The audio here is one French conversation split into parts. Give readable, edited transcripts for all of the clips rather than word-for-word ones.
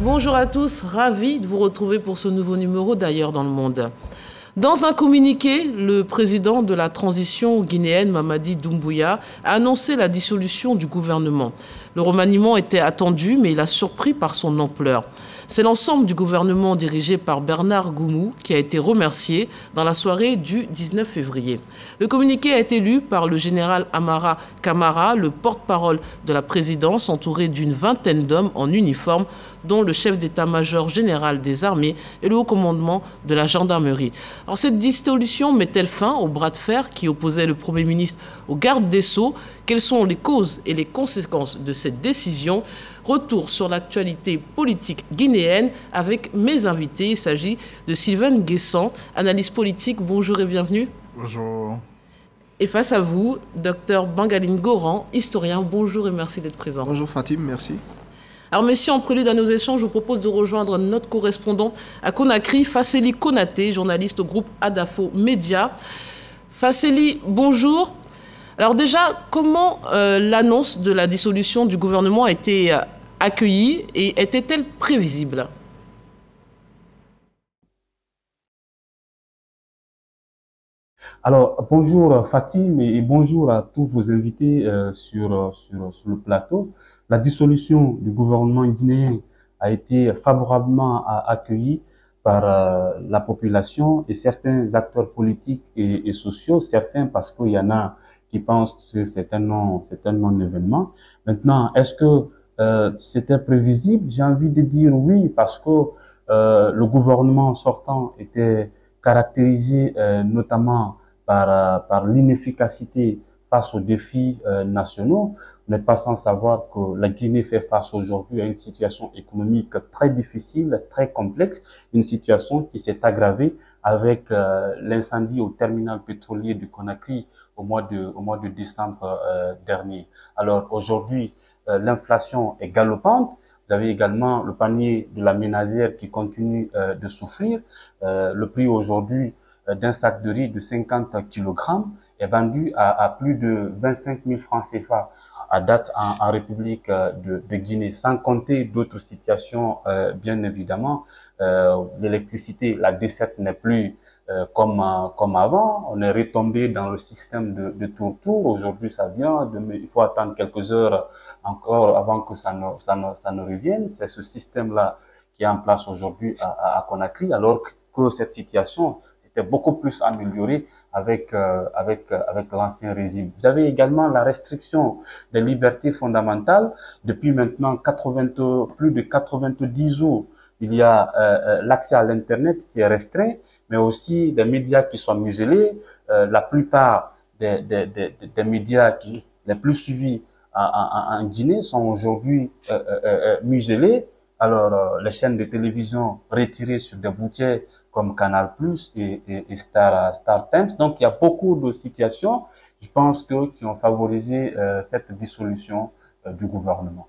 Bonjour à tous, ravi de vous retrouver pour ce nouveau numéro d'Ailleurs dans le monde. Dans un communiqué, le président de la transition guinéenne, Mamadi Doumbouya, a annoncé la dissolution du gouvernement. Le remaniement était attendu, mais il a surpris par son ampleur. C'est l'ensemble du gouvernement dirigé par Bernard Goumou qui a été remercié dans la soirée du 19 février. Le communiqué a été lu par le général Amara Kamara, le porte-parole de la présidence, entouré d'une vingtaine d'hommes en uniforme, dont le chef d'état-major général des armées et le haut commandement de la gendarmerie. Alors cette dissolution met-elle fin au bras de fer qui opposait le Premier ministre au garde des Sceaux? Quelles sont les causes et les conséquences de cette décision? Retour sur l'actualité politique guinéenne avec mes invités. Il s'agit de Sylvain Guessant, analyste politique. Bonjour et bienvenue. Bonjour. Et face à vous, Dr Bangaline Goran, historien. Bonjour et merci d'être présent. Bonjour Fatim, merci. Alors messieurs, en prélude à nos échanges, je vous propose de rejoindre notre correspondante à Conakry, Fasseli Konaté, journaliste au groupe Adafo Média. Fasseli, bonjour. Alors déjà, comment l'annonce de la dissolution du gouvernement a été accueillie et était-elle prévisible? Alors, bonjour Fatim et bonjour à tous vos invités sur le plateau. La dissolution du gouvernement guinéen a été favorablement accueillie par la population et certains acteurs politiques et sociaux, certains parce qu'il y en a qui pensent que c'est un non-événement. Maintenant, est-ce que c'était prévisible? J'ai envie de dire oui, parce que le gouvernement sortant était caractérisé notamment par l'inefficacité face aux défis nationaux. Vous n'êtes pas sans savoir que la Guinée fait face aujourd'hui à une situation économique très difficile, très complexe, une situation qui s'est aggravée avec l'incendie au terminal pétrolier de Conakry au mois de décembre dernier. Alors aujourd'hui, l'inflation est galopante. Vous avez également le panier de la ménagère qui continue de souffrir. Le prix aujourd'hui d'un sac de riz de 50 kg est vendu à plus de 25 000 francs CFA à date en République de Guinée, sans compter d'autres situations, bien évidemment. L'électricité, la desserte n'est plus comme avant. On est retombé dans le système de tour-tour. Aujourd'hui, ça vient. Il faut attendre quelques heures encore avant que ça ne revienne. C'est ce système-là qui est en place aujourd'hui à Conakry, alors que cette situation s'était beaucoup plus améliorée avec l'ancien régime. Vous avez également la restriction des libertés fondamentales. Depuis maintenant plus de 90 jours, il y a l'accès à l'Internet qui est restreint, mais aussi des médias qui sont muselés. La plupart des médias les plus suivis en Guinée sont aujourd'hui muselés. Alors, les chaînes de télévision retirées sur des bouquets comme Canal+ et Star Times. Donc, il y a beaucoup de situations, je pense, qui ont favorisé cette dissolution du gouvernement.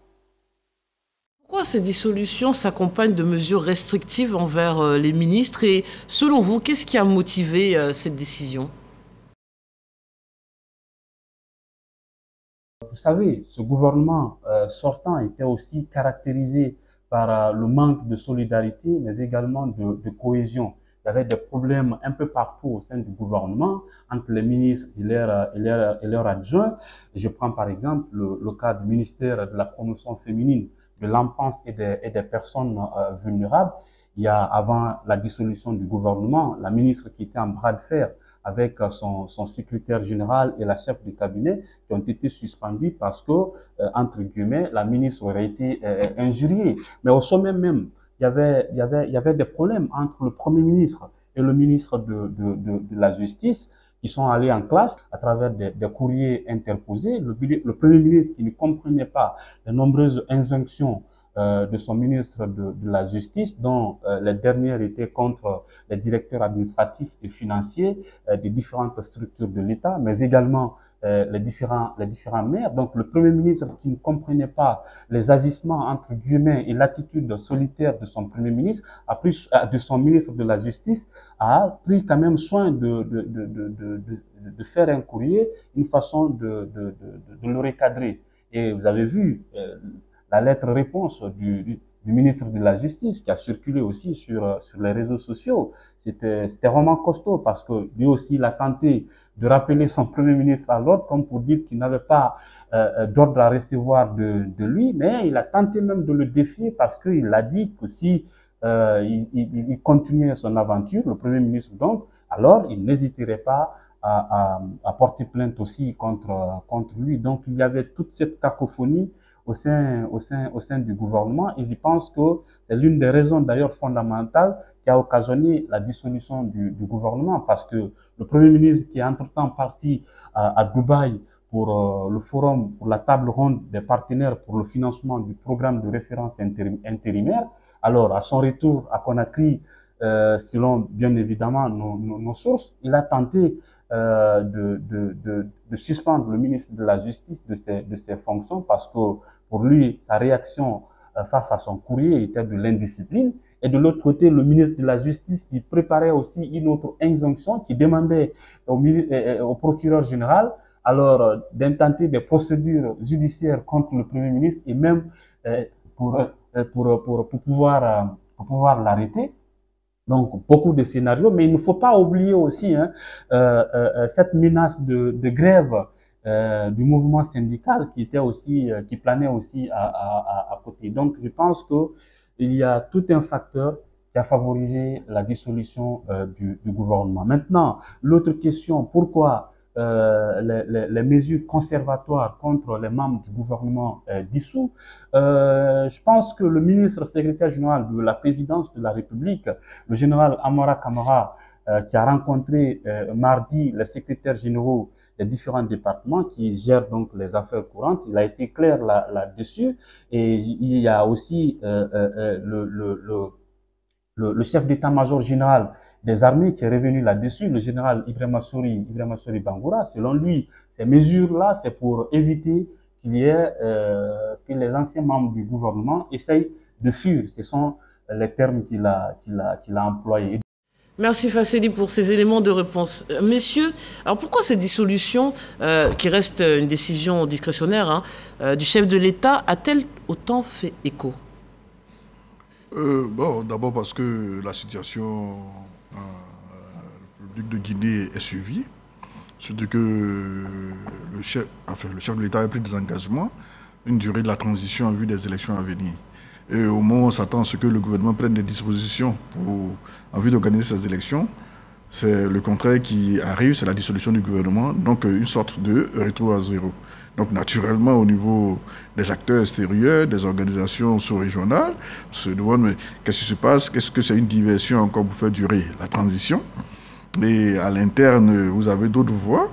Pourquoi ces dissolutions s'accompagnent de mesures restrictives envers les ministres? Et selon vous, qu'est-ce qui a motivé cette décision? Vous savez, ce gouvernement sortant était aussi caractérisé par le manque de solidarité, mais également de cohésion. Il y avait des problèmes un peu partout au sein du gouvernement, entre les ministres et leurs adjoints. Je prends par exemple le cas du ministère de la promotion féminine, de l'enfance et des personnes vulnérables. Il y a, avant la dissolution du gouvernement, la ministre qui était en bras de fer avec son secrétaire général et la chef de cabinet qui ont été suspendus parce que, entre guillemets, la ministre aurait été injuriée. Mais au sommet même, il y avait des problèmes entre le Premier ministre et le ministre de la Justice qui sont allés en classe à travers des courriers interposés. Le Premier ministre qui ne comprenait pas les nombreuses injonctions de son ministre de la Justice, dont les dernières étaient contre les directeurs administratifs et financiers des différentes structures de l'État, mais également les différents maires. Donc le Premier ministre qui ne comprenait pas les agissements entre guillemets et l'attitude solitaire de son Premier ministre, de son ministre de la Justice, a pris quand même soin de faire un courrier, une façon de le recadrer. Et vous avez vu la lettre réponse du du ministre de la Justice qui a circulé aussi sur les réseaux sociaux. C'était vraiment costaud parce que lui aussi, il a tenté de rappeler son premier ministre à l'ordre comme pour dire qu'il n'avait pas d'ordre à recevoir de lui, mais il a tenté même de le défier parce qu'il a dit que si il continuait son aventure, le Premier ministre donc, alors il n'hésiterait pas à porter plainte aussi contre lui. Donc il y avait toute cette cacophonie au sein du gouvernement et je pense que c'est l'une des raisons d'ailleurs fondamentales qui a occasionné la dissolution du gouvernement parce que le Premier ministre qui est entre-temps parti à Dubaï pour le forum, pour la table ronde des partenaires pour le financement du programme de référence intérimaire. Alors, à son retour à Conakry, selon bien évidemment nos sources, il a tenté de suspendre le ministre de la Justice de ses fonctions parce que pour lui, sa réaction face à son courrier était de l'indiscipline. Et de l'autre côté, le ministre de la Justice qui préparait aussi une autre injonction qui demandait au procureur général alors d'intenter des procédures judiciaires contre le Premier ministre et même pour pouvoir l'arrêter. Donc, beaucoup de scénarios, mais il ne faut pas oublier aussi cette menace de grève du mouvement syndical qui était aussi, qui planait aussi à côté. Donc, je pense que il y a tout un facteur qui a favorisé la dissolution du gouvernement. Maintenant, l'autre question, pourquoi les mesures conservatoires contre les membres du gouvernement dissous. Je pense que le ministre secrétaire général de la présidence de la République, le général Amara Kamara, qui a rencontré mardi les secrétaires généraux des différents départements qui gèrent donc les affaires courantes, il a été clair là-dessus. Et il y a aussi le chef d'état-major général des armées qui est revenu là-dessus, le général Ibrahima Sori Bangoura. Selon lui, ces mesures-là, c'est pour éviter qu'il y ait que les anciens membres du gouvernement essayent de fuir. Ce sont les termes qu'il a employés. Merci Fasseli pour ces éléments de réponse. Messieurs, alors pourquoi cette dissolution, qui reste une décision discrétionnaire du chef de l'État, a-t-elle autant fait écho? Bon, d'abord parce que la situation République de Guinée est suivie, surtout que le chef de l'État a pris des engagements, une durée de la transition en vue des élections à venir. Et au moment où on s'attend à ce que le gouvernement prenne des dispositions en vue d'organiser ces élections, c'est le contraire qui arrive, c'est la dissolution du gouvernement, donc une sorte de retour à zéro. Donc naturellement, au niveau des acteurs extérieurs, des organisations sous-régionales, on se demande mais qu'est-ce qui se passe? Est-ce que c'est une diversion encore pour faire durer la transition? Et à l'interne, vous avez d'autres voix,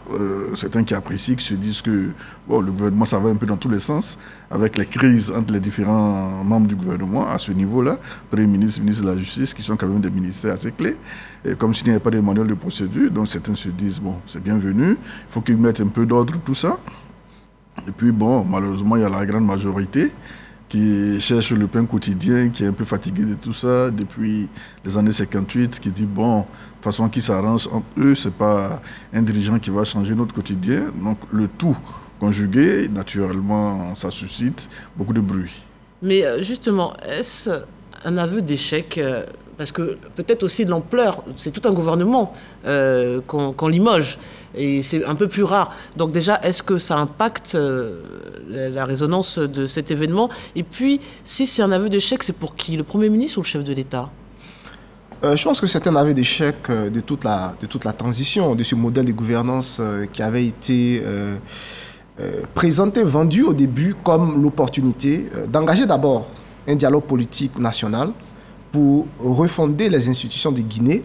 certains qui apprécient, qui se disent que bon, le gouvernement, ça va un peu dans tous les sens, avec les crises entre les différents membres du gouvernement à ce niveau-là, Premier ministre, ministre de la Justice, qui sont quand même des ministères assez clés, et comme s'il n'y avait pas de manuel de procédure, donc certains se disent, bon, c'est bienvenu, il faut qu'ils mettent un peu d'ordre, tout ça. Et puis bon, malheureusement, il y a la grande majorité qui cherche le pain quotidien, qui est un peu fatigué de tout ça depuis les années 58, qui dit, bon, de toute façon, qui s'arrange entre eux, c'est pas un dirigeant qui va changer notre quotidien. Donc, le tout conjugué, naturellement, ça suscite beaucoup de bruit. Mais justement, est-ce un aveu d'échec parce que peut-être aussi de l'ampleur, c'est tout un gouvernement qu'on limoge, et c'est un peu plus rare. Donc déjà, est-ce que ça impacte la résonance de cet événement? Et puis, si c'est un aveu d'échec, c'est pour qui? Le Premier ministre ou le chef de l'État? Je pense que c'est un aveu d'échec de toute la transition, de ce modèle de gouvernance qui avait été présenté, vendu au début comme l'opportunité d'engager d'abord un dialogue politique national pour refonder les institutions de Guinée,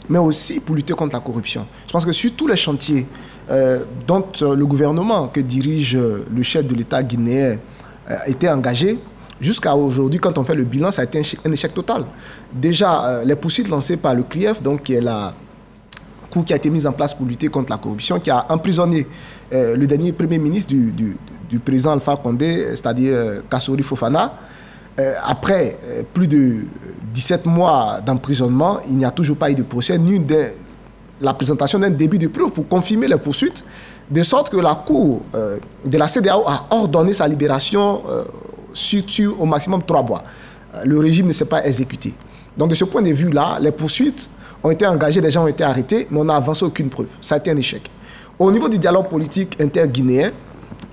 mais aussi pour lutter contre la corruption. Je pense que sur tous les chantiers dont le gouvernement que dirige le chef de l'État guinéen était engagé, jusqu'à aujourd'hui, quand on fait le bilan, ça a été un échec total. Déjà, les poursuites lancées par le CRIEF, donc, qui est la cour qui a été mise en place pour lutter contre la corruption, qui a emprisonné le dernier Premier ministre du président Alpha Condé, c'est-à-dire Kassori Fofana. Après plus de 17 mois d'emprisonnement, il n'y a toujours pas eu de procès, ni la présentation d'un début de preuve pour confirmer les poursuites, de sorte que la Cour de la CEDEAO a ordonné sa libération sur au maximum 3 mois. le régime ne s'est pas exécuté. Donc de ce point de vue-là, les poursuites ont été engagées, les gens ont été arrêtés, mais on n'a avancé aucune preuve. Ça a été un échec. Au niveau du dialogue politique interguinéen,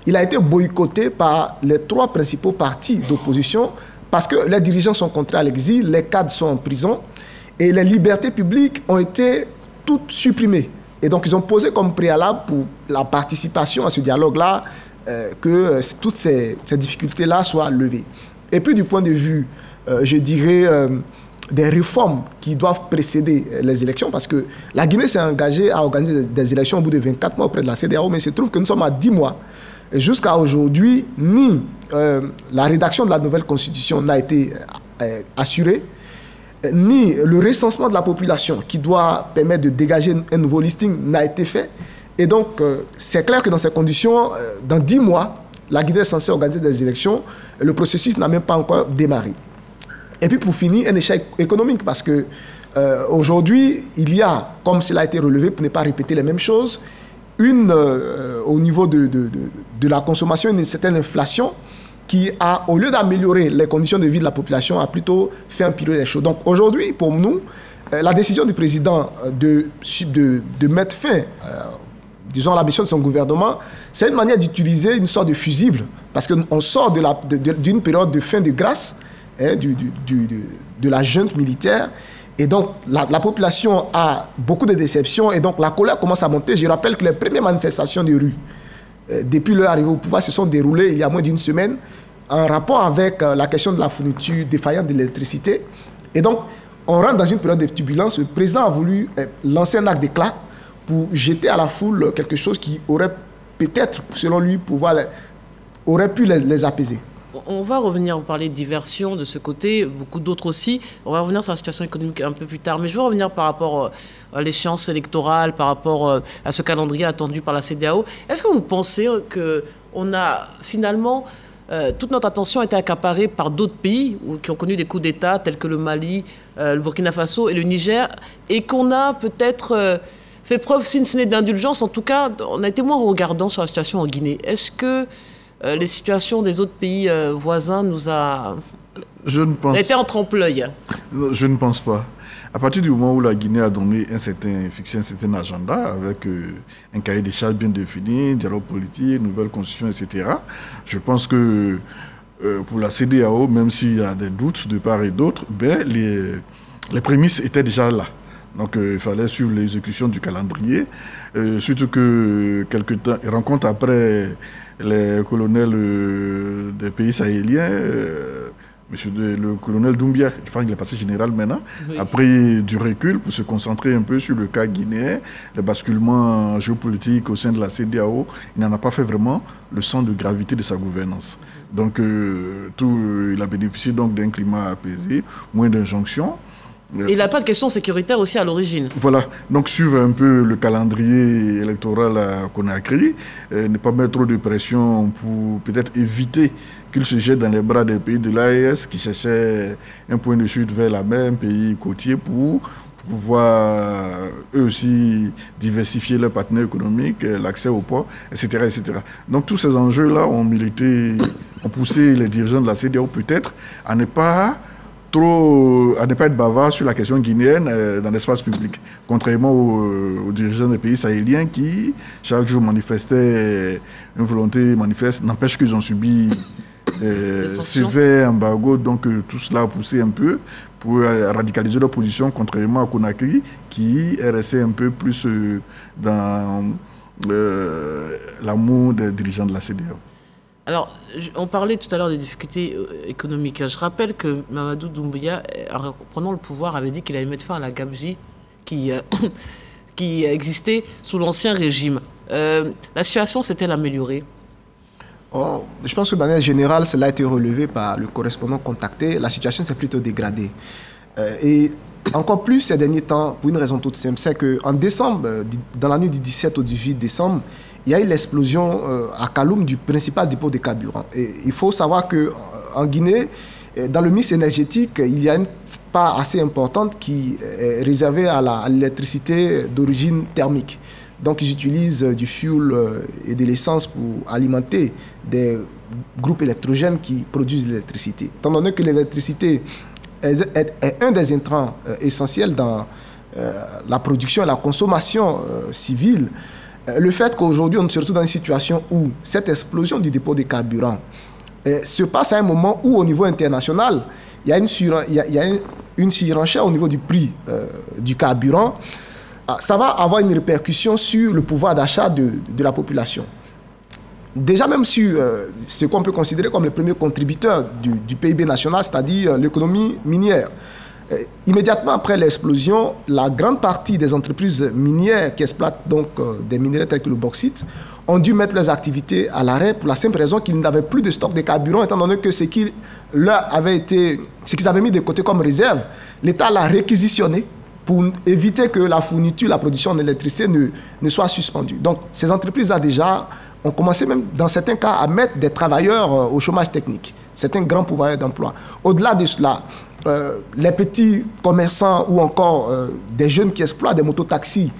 il a été boycotté par les 3 principaux partis d'opposition parce que les dirigeants sont contraints à l'exil, les cadres sont en prison et les libertés publiques ont été toutes supprimées. Et donc, ils ont posé comme préalable pour la participation à ce dialogue-là que toutes ces difficultés-là soient levées. Et puis, du point de vue, je dirais, des réformes qui doivent précéder les élections, parce que la Guinée s'est engagée à organiser des élections au bout de 24 mois auprès de la CEDEAO, mais il se trouve que nous sommes à 10 mois. Jusqu'à aujourd'hui, ni la rédaction de la nouvelle constitution n'a été assurée, ni le recensement de la population qui doit permettre de dégager un nouveau listing n'a été fait. Et donc, c'est clair que dans ces conditions, dans 10 mois, la Guinée est censée organiser des élections. Le processus n'a même pas encore démarré. Et puis, pour finir, un échec économique, parce que aujourd'hui, il y a, comme cela a été relevé, pour ne pas répéter les mêmes choses, au niveau de la consommation, une certaine inflation qui a, au lieu d'améliorer les conditions de vie de la population, a plutôt fait empirer les choses. Donc aujourd'hui, pour nous, la décision du président de mettre fin, disons, à la mission de son gouvernement, c'est une manière d'utiliser une sorte de fusible, parce qu'on sort d'une période de fin de grâce, hein, de la junte militaire. Et donc, la population a beaucoup de déceptions et donc la colère commence à monter. Je rappelle que les premières manifestations de rue, depuis leur arrivée au pouvoir, se sont déroulées il y a moins d'une semaine en rapport avec la question de la fourniture défaillante de l'électricité. Et donc, on rentre dans une période de turbulence. Le président a voulu lancer un acte d'éclat pour jeter à la foule quelque chose qui aurait peut-être, selon lui, aurait pu les apaiser. On va revenir, vous parler de diversion de ce côté, beaucoup d'autres aussi. On va revenir sur la situation économique un peu plus tard. Mais je veux revenir par rapport à l'échéance électorale, par rapport à ce calendrier attendu par la CEDEAO. Est-ce que vous pensez qu'on a finalement, toute notre attention a été accaparée par d'autres pays qui ont connu des coups d'État, tels que le Mali, le Burkina Faso et le Niger, et qu'on a peut-être fait preuve, si ce n'est d'indulgence, en tout cas, on a été moins regardant sur la situation en Guinée. Est-ce que les situations des autres pays voisins nous a été en trompe-l'œil? Je ne pense pas. À partir du moment où la Guinée a fixé un certain agenda avec un cahier des charges bien défini, dialogue politique, nouvelle constitution, etc., je pense que pour la CEDEAO, même s'il y a des doutes de part et d'autre, ben, les prémices étaient déjà là. Donc il fallait suivre l'exécution du calendrier, surtout que quelques temps, rencontre après les colonels des pays sahéliens, le colonel Doumbia, je crois qu'il est passé général maintenant, oui, a pris du recul pour se concentrer un peu sur le cas guinéen, le basculement géopolitique au sein de la CEDEAO. Il n'en a pas fait vraiment le centre de gravité de sa gouvernance. Donc il a bénéficié donc d'un climat apaisé, moins d'injonctions. Et il n'a pas de question sécuritaire aussi à l'origine. Voilà, donc suivre un peu le calendrier électoral à Conakry, ne pas mettre trop de pression pour peut-être éviter qu'il se jette dans les bras des pays de l'AES qui cherchaient un point de chute vers la mer, un pays côtier pour pouvoir eux aussi diversifier leurs partenaires économiques, l'accès au port, etc., etc. Donc tous ces enjeux-là ont poussé les dirigeants de la CEDEAO peut-être à ne pas être bavard sur la question guinéenne dans l'espace public, contrairement aux dirigeants des pays sahéliens qui, chaque jour, manifestaient une volonté manifeste, n'empêche qu'ils ont subi sévères embargos, donc tout cela a poussé un peu pour radicaliser leur position, contrairement à Conakry, qui est resté un peu plus dans l'amour des dirigeants de la CEDEAO. Alors, on parlait tout à l'heure des difficultés économiques. Je rappelle que Mamadou Doumbouya, en prenant le pouvoir, avait dit qu'il allait mettre fin à la gabegie qui existait sous l'ancien régime. La situation s'est-elle améliorée? Je pense que de manière générale, cela a été relevé par le correspondant contacté. La situation s'est plutôt dégradée. Et encore plus ces derniers temps, pour une raison toute simple, c'est qu'en décembre, dans l'année du 17 au 18 décembre, il y a eu l'explosion à Kaloum du principal dépôt de carburant. Et il faut savoir qu'en Guinée, dans le mix énergétique, il y a une part assez importante qui est réservée à l'électricité d'origine thermique. Donc ils utilisent du fuel et de l'essence pour alimenter des groupes électrogènes qui produisent l'électricité. Étant donné que l'électricité est un des intrants essentiels dans la production et la consommation civile, le fait qu'aujourd'hui on se retrouve dans une situation où cette explosion du dépôt de carburant se passe à un moment où au niveau international, il y a une surenchère au niveau du prix du carburant, ça va avoir une répercussion sur le pouvoir d'achat de la population. Déjà même sur ce qu'on peut considérer comme le premier contributeur du PIB national, c'est-à-dire l'économie minière. Immédiatement après l'explosion, la grande partie des entreprises minières qui exploitent donc des minerais tels que le bauxite ont dû mettre leurs activités à l'arrêt pour la simple raison qu'ils n'avaient plus de stock de carburant, étant donné que ce qu'ils avaient mis de côté comme réserve, l'État l'a réquisitionné pour éviter que la fourniture, la production d'électricité ne soit suspendue. Donc ces entreprises-là déjà ont commencé même dans certains cas à mettre des travailleurs au chômage technique. C'est un grand pouvoir d'emploi. Au-delà de cela, les petits commerçants ou encore des jeunes qui exploitent des mototaxis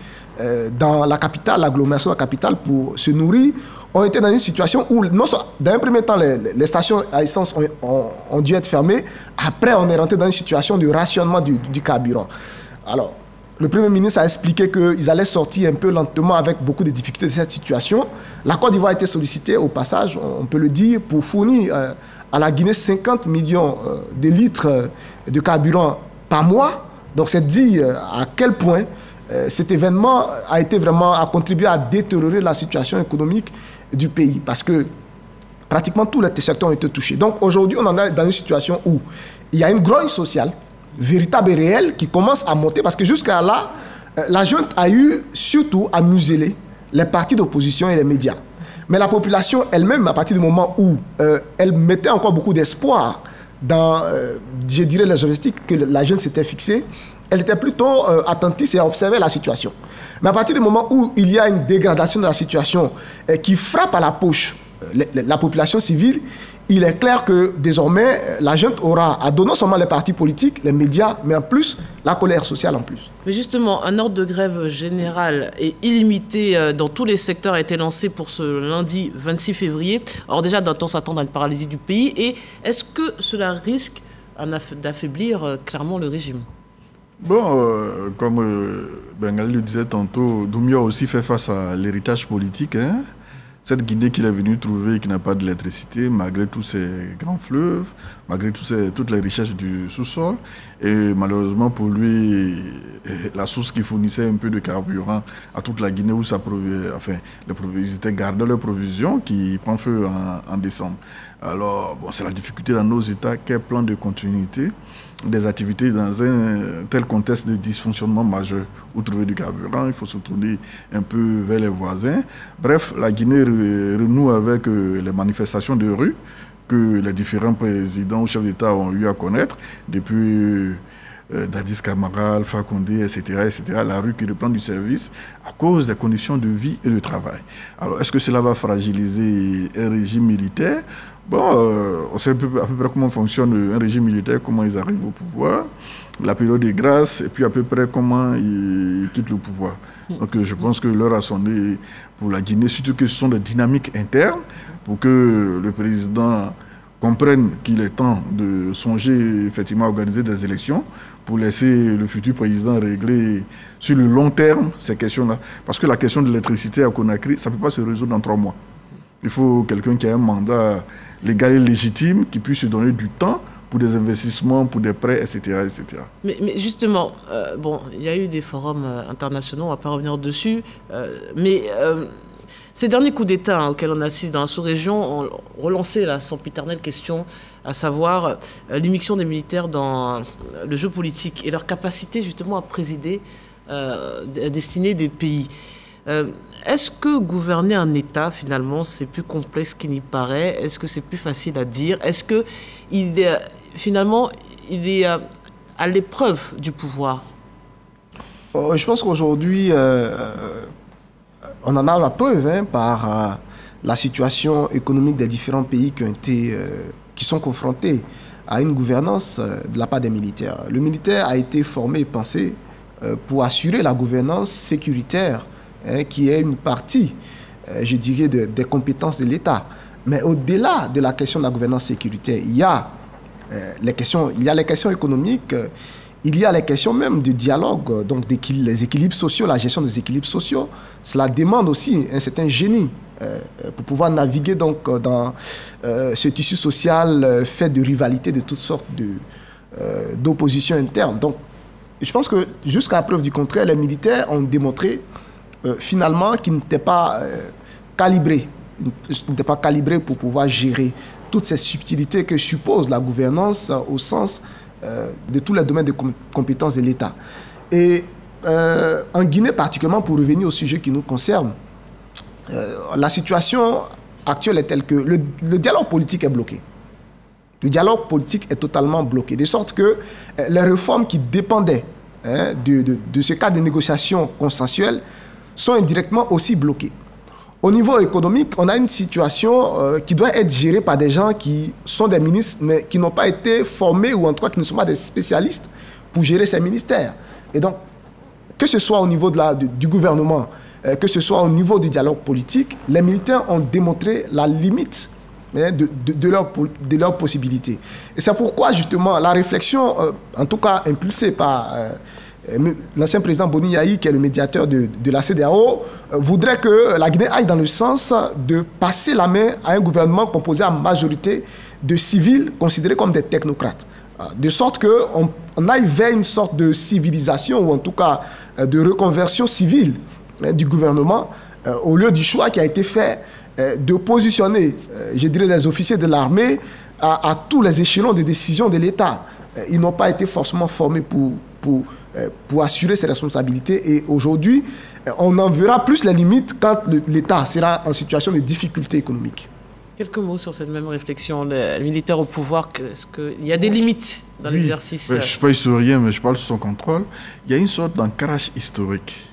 dans la capitale, l'agglomération de la capitale pour se nourrir, ont été dans une situation où, dans un premier temps, les stations à essence ont dû être fermées. Après, on est rentré dans une situation de rationnement du carburant. Alors, le Premier ministre a expliqué qu'ils allaient sortir un peu lentement avec beaucoup de difficultés de cette situation. La Côte d'Ivoire a été sollicitée, au passage, on peut le dire, pour fournir à la Guinée 50 millions de litres de carburant par mois. Donc, c'est dire à quel point cet événement a contribué à détériorer la situation économique du pays. Parce que pratiquement tous les secteurs ont été touchés. Donc, aujourd'hui, on en est dans une situation où il y a une grogne sociale véritable et réelle qui commence à monter parce que jusqu'à là, la junte a eu surtout à museler les partis d'opposition et les médias. Mais la population elle-même, à partir du moment où elle mettait encore beaucoup d'espoir dans, je dirais, les objectifs que la junte s'était fixés, elle était plutôt attentive et observait la situation. Mais à partir du moment où il y a une dégradation de la situation qui frappe à la poche la population civile, il est clair que désormais, la junte aura à dos non seulement les partis politiques, les médias, mais en plus, la colère sociale en plus. Mais justement, un ordre de grève général et illimité dans tous les secteurs a été lancé pour ce lundi 26 février. Alors déjà, doit-on s'attendre à une paralysie du pays? Et est-ce que cela risque d'affaiblir clairement le régime? Bon, comme Bengali le disait tantôt, Doumbouya a aussi fait face à l'héritage politique, hein. Cette Guinée qu'il est venu trouver, qui n'a pas d'électricité, malgré tous ces grands fleuves, malgré toutes les richesses du sous-sol. Et malheureusement pour lui, la source qui fournissait un peu de carburant à toute la Guinée, où ils étaient gardés leurs provisions, qui prend feu en décembre. Alors, bon, c'est la difficulté dans nos États. Quel plan de continuité des activités dans un tel contexte de dysfonctionnement majeur? Où trouver du carburant, il faut se tourner un peu vers les voisins. Bref, la Guinée renoue avec les manifestations de rue que les différents présidents ou chefs d'État ont eu à connaître depuis Dadis Camara, Alpha Condé, etc., la rue qui reprend du service à cause des conditions de vie et de travail. Alors, est-ce que cela va fragiliser un régime militaire? Bon, on sait à peu près comment fonctionne un régime militaire, comment ils arrivent au pouvoir, la période de grâce, et puis à peu près comment ils quittent le pouvoir. Donc je pense que l'heure a sonné pour la Guinée, surtout que ce sont des dynamiques internes, pour que le président comprenne qu'il est temps de songer effectivement à organiser des élections pour laisser le futur président régler sur le long terme ces questions-là. Parce que la question de l'électricité à Conakry, ça ne peut pas se résoudre en 3 mois. Il faut quelqu'un qui a un mandat légal et légitime, qui puisse se donner du temps pour des investissements, pour des prêts, etc. etc. Mais justement, bon, il y a eu des forums internationaux, on ne va pas revenir dessus, mais ces derniers coups d'État auxquels on assiste dans la sous-région ont relancé la sempiternelle question, à savoir l'immixtion des militaires dans le jeu politique et leur capacité justement à présider à destinée des pays. Est-ce que gouverner un État, finalement, c'est plus complexe qu'il n'y paraît? Est-ce que c'est plus facile à dire? Est-ce que finalement, il est à l'épreuve du pouvoir? Je pense qu'aujourd'hui, on en a la preuve par la situation économique des différents pays qui sont confrontés à une gouvernance de la part des militaires. Le militaire a été formé et pensé pour assurer la gouvernance sécuritaire hein, qui est une partie, je dirais, des compétences de l'État. Mais au-delà de la question de la gouvernance sécuritaire, il y a les questions économiques, il y a les questions même du dialogue, donc les équilibres sociaux, la gestion des équilibres sociaux. Cela demande aussi un certain génie pour pouvoir naviguer donc dans ce tissu social fait de rivalités, de toutes sortes d'oppositions internes. Donc, je pense que jusqu'à preuve du contraire, les militaires ont démontré finalement qu'ils n'étaient pas calibrés. Ils n'étaient pas calibrés pour pouvoir gérer toutes ces subtilités que suppose la gouvernance au sens de tous les domaines de compétences de l'État. Et en Guinée particulièrement, pour revenir au sujet qui nous concerne, la situation actuelle est telle que le dialogue politique est bloqué. Le dialogue politique est totalement bloqué, de sorte que les réformes qui dépendaient de ce cadre de négociation consensuelle sont indirectement aussi bloquées. Au niveau économique, on a une situation qui doit être gérée par des gens qui sont des ministres, mais qui n'ont pas été formés, ou en tout cas qui ne sont pas des spécialistes pour gérer ces ministères. Et donc, que ce soit au niveau du gouvernement, que ce soit au niveau du dialogue politique, les militaires ont démontré la limite de leurs possibilités. Et c'est pourquoi, justement, la réflexion, en tout cas impulsée par l'ancien président Boni Yayi, qui est le médiateur de la CEDEAO, voudrait que la Guinée aille dans le sens de passer la main à un gouvernement composé en majorité de civils considérés comme des technocrates. De sorte qu'on aille vers une sorte de civilisation, ou en tout cas de reconversion civile du gouvernement, au lieu du choix qui a été fait de positionner, je dirais, les officiers de l'armée à tous les échelons de décision de l'État. Ils n'ont pas été forcément formés pour assurer ces responsabilités. Et aujourd'hui, on en verra plus les limites quand l'État sera en situation de difficulté économique. Quelques mots sur cette même réflexion. Les militaires au pouvoir, est-ce qu'il y a des limites dans l'exercice? Je ne suis pas historien, mais je parle sous son contrôle. Il y a une sorte d'ancrage historique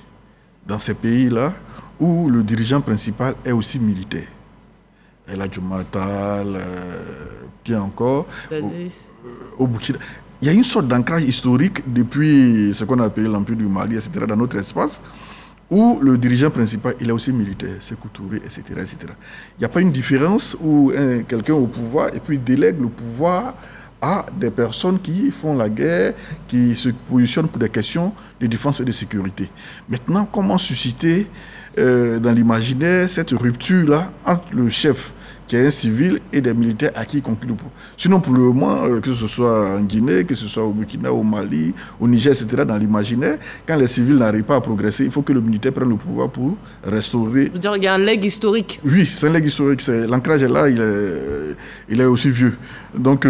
dans ces pays-là où le dirigeant principal est aussi militaire. El Hadji Omar Tall, qui encore au Burkina. Il y a une sorte d'ancrage historique depuis ce qu'on a appelé l'Empire du Mali, etc., dans notre espace, où le dirigeant principal, il est aussi militaire, Sékou Touré, etc., etc. Il n'y a pas une différence où quelqu'un au pouvoir, et puis délègue le pouvoir à des personnes qui font la guerre, qui se positionnent pour des questions de défense et de sécurité. Maintenant, comment susciter dans l'imaginaire cette rupture-là entre le chef, qui est un civil, et des militaires à qui il conclut le pouvoir. Sinon, pour le moment, que ce soit en Guinée, que ce soit au Burkina, au Mali, au Niger, etc., dans l'imaginaire, quand les civils n'arrivent pas à progresser, il faut que le militaire prenne le pouvoir pour restaurer. Vous dire, il y a un legs historique. Oui, c'est un legs historique. L'ancrage est là, il est aussi vieux. Donc,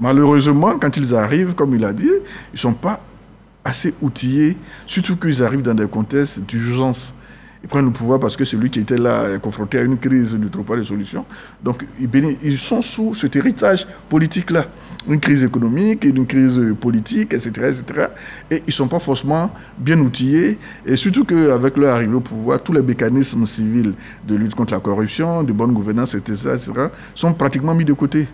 malheureusement, quand ils arrivent, comme il a dit, ils ne sont pas assez outillés, surtout qu'ils arrivent dans des contextes d'urgence. Ils prennent le pouvoir parce que celui qui était là est confronté à une crise ne trouve pas de solution. Donc, ils sont sous cet héritage politique-là. Une crise économique, une crise politique, etc., etc. Et ils ne sont pas forcément bien outillés. Et surtout qu'avec leur arrivée au pouvoir, tous les mécanismes civils de lutte contre la corruption, de bonne gouvernance, etc., sont pratiquement mis de côté.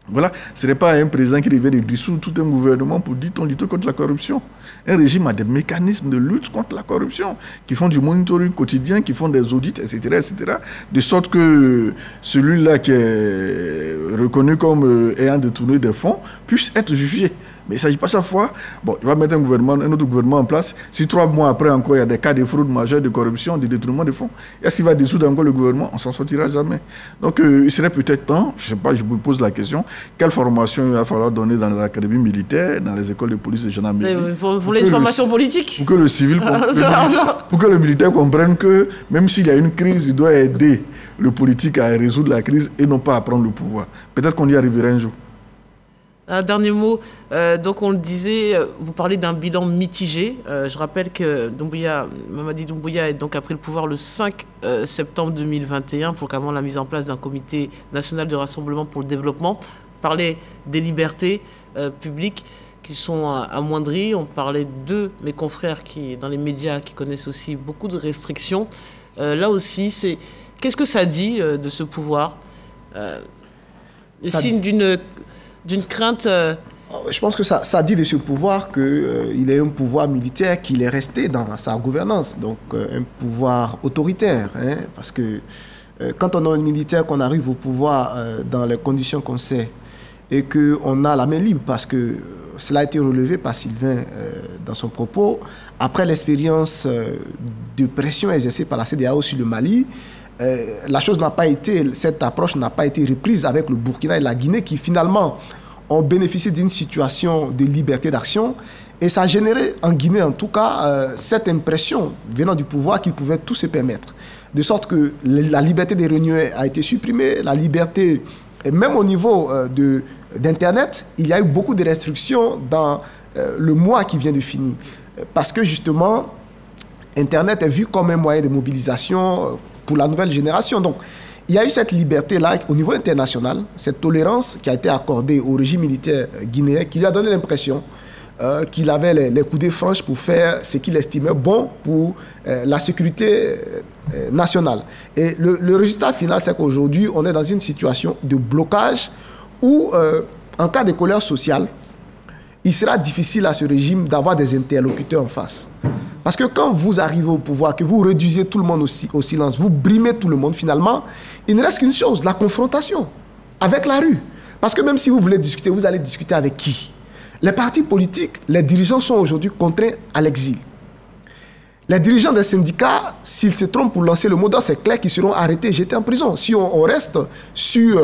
Voilà, ce n'est pas un président qui vient de dissoudre tout un gouvernement pour dire on lutte contre la corruption. Un régime a des mécanismes de lutte contre la corruption, qui font du monitoring quotidien, qui font des audits, etc., etc., de sorte que celui-là qui est reconnu comme ayant détourné des fonds puisse être jugé. Mais il ne s'agit pas chaque fois, bon, il va mettre un autre gouvernement en place. Si 3 mois après encore, il y a des cas de fraude majeure, de corruption, de détournement de fonds, est-ce qu'il va dissoudre encore le gouvernement? On ne s'en sortira jamais. Donc, il serait peut-être temps, je ne sais pas, je vous pose la question, quelle formation il va falloir donner dans les académies militaires, dans les écoles de police et gendarmerie? Vous voulez une formation politique? Pour que le civil, pour que le militaire comprenne que même s'il y a une crise, il doit aider le politique à résoudre la crise et non pas à prendre le pouvoir. Peut-être qu'on y arrivera un jour. Un dernier mot, donc on le disait, vous parlez d'un bilan mitigé. Je rappelle que Mamadi Doumbouya a pris le pouvoir le 5 septembre 2021, proclamant la mise en place d'un comité national de rassemblement pour le développement. On parlait des libertés publiques qui sont amoindries. On parlait de mes confrères dans les médias qui connaissent aussi beaucoup de restrictions. Là aussi, qu'est-ce que ça dit de ce pouvoir? Le signe d'une crainte Je pense que ça dit de ce pouvoir qu'il est un pouvoir militaire qu'il est resté dans sa gouvernance, donc un pouvoir autoritaire, hein, parce que quand on a un militaire, qu'on arrive au pouvoir dans les conditions qu'on sait, et qu'on a la main libre, parce que cela a été relevé par Sylvain dans son propos, après l'expérience de pression exercée par la CEDEAO sur le Mali, la chose n'a pas été, cette approche n'a pas été reprise avec le Burkina et la Guinée qui finalement ont bénéficié d'une situation de liberté d'action, et ça a généré en Guinée en tout cas cette impression venant du pouvoir qu'ils pouvaient tout se permettre. De sorte que la liberté des réunions a été supprimée, la liberté, et même au niveau d'Internet, il y a eu beaucoup de restrictions dans le mois qui vient de finir. Parce que justement, Internet est vu comme un moyen de mobilisation pour la nouvelle génération. Donc, il y a eu cette liberté-là au niveau international, cette tolérance qui a été accordée au régime militaire guinéen, qui lui a donné l'impression qu'il avait les coudées franches pour faire ce qu'il estimait bon pour la sécurité nationale. Et le résultat final, c'est qu'aujourd'hui, on est dans une situation de blocage où, en cas de colère sociale, il sera difficile à ce régime d'avoir des interlocuteurs en face. Parce que quand vous arrivez au pouvoir, que vous réduisez tout le monde au silence, vous brimez tout le monde, finalement, il ne reste qu'une chose, la confrontation avec la rue. Parce que même si vous voulez discuter, vous allez discuter avec qui? Les partis politiques, les dirigeants sont aujourd'hui contraints à l'exil. Les dirigeants des syndicats, s'ils se trompent pour lancer le mot d'ordre, c'est clair qu'ils seront arrêtés et jetés en prison. Si on reste sur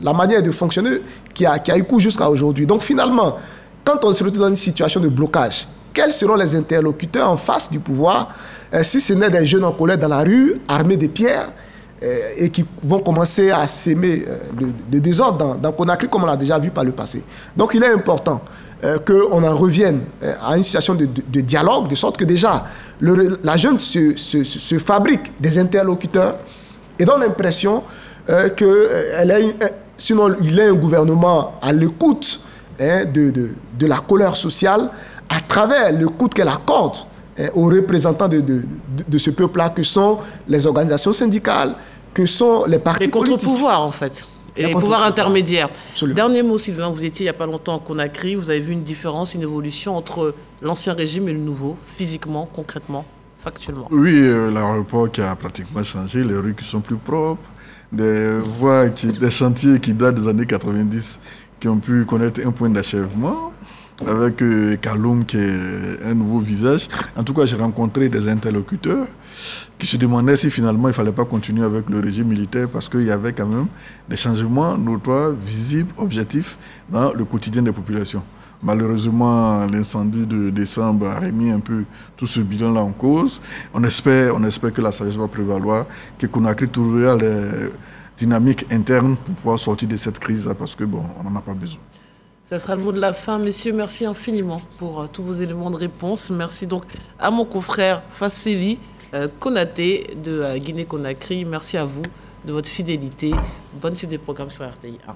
la manière de fonctionner qui a eu cours jusqu'à aujourd'hui. Donc finalement, quand on se retrouve dans une situation de blocage, quels seront les interlocuteurs en face du pouvoir si ce n'est des jeunes en colère dans la rue, armés de pierres, et qui vont commencer à s'aimer de désordre dans Conakry, comme on l'a déjà vu par le passé. Donc il est important qu'on en revienne à une situation de dialogue, de sorte que déjà, la jeune se fabrique des interlocuteurs et donne l'impression sinon il est un gouvernement à l'écoute de la colère sociale, à travers l'écoute qu'elle accorde aux représentants de ce peuple-là, que sont les organisations syndicales, que sont les partis politiques. Les contre-pouvoirs, en fait. Et les pouvoirs intermédiaires. Absolument. Dernier mot, Sylvain, vous étiez il n'y a pas longtemps à Conakry, vous avez vu une différence, une évolution entre l'ancien régime et le nouveau, physiquement, concrètement, factuellement? Oui, l'aéroport qui a pratiquement changé, les rues qui sont plus propres, des voies, des chantiers qui datent des années 90, qui ont pu connaître un point d'achèvement, avec Kaloum qui est un nouveau visage. En tout cas, j'ai rencontré des interlocuteurs qui se demandaient si finalement il ne fallait pas continuer avec le régime militaire, parce qu'il y avait quand même des changements notoires, visibles, objectifs dans le quotidien des populations. Malheureusement, l'incendie de décembre a remis un peu tout ce bilan-là en cause. On espère que la sagesse va prévaloir, que Conakry trouvera les dynamiques internes pour pouvoir sortir de cette crise-là, parce que bon, on n'en a pas besoin. Ça sera le mot de la fin. Messieurs, merci infiniment pour tous vos éléments de réponse. Merci donc à mon confrère Fassili Konaté de Guinée-Conakry. Merci à vous de votre fidélité. Bonne suite des programmes sur RTI 1.